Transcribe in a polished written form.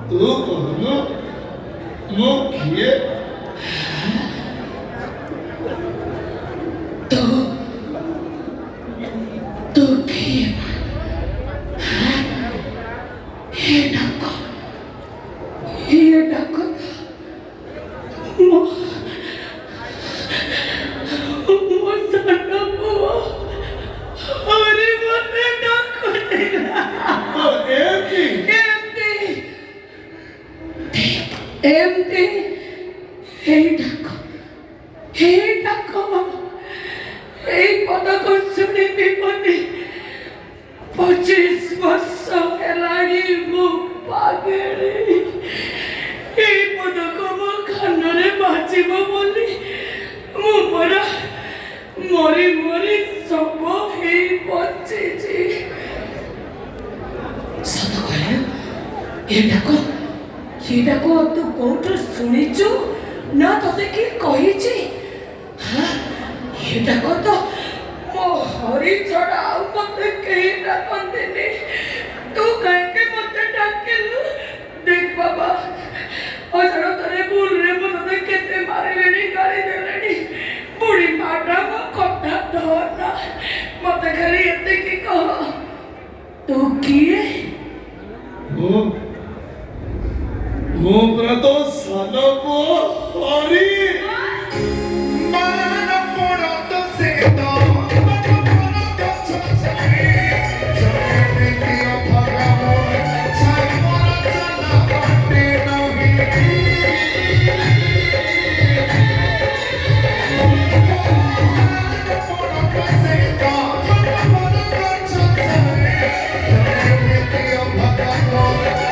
तू कौन वो किए तो तो किए हे डाको मो साना बुआ अरे मने डाको देला एमटी हे डाको এই পদক শুনিবি মনে 25 ବର୍ଷ ହେଲାଣି ମୁଁ ପାଗେଳି এই ପଦକ ମୋ କାନରେ ବାଜିବ ବୋଲି ମୁଁ ପରା ମରି ମରି ଶବ ହେଇ ବଞ୍ଚିଛି ସତ କହିଲ ଏଟାକୁ ତୁ କୋଉଠୁ ଶୁଣିଛୁ ନା ତତେ କି କହିଛି ଏଟାକୁ ତ ମୋ ହରି ଛଡ଼ା ଆଉ ମତେ କେହି ଡାକନ୍ତିନି ତୁ କାହିଁକି ମତେ ଡାକିଲୁ ଦେଖ ବାବା ଅଜାଣତରେ ଭୁଲରେ ମୁଁ ତତେ କେତେ ମାରିଲେଣି ଗାଳି ଦେଲେଣି ବୁଢ଼ୀ ମାଟା ମୋ କଥା ଧରନା ମତେ ଖାଲି ଏତିକି କହ ତୁ କିଏ ମୁଁ ପୁରା ତ ସାନ ପୁଅ ହରି Vagabundo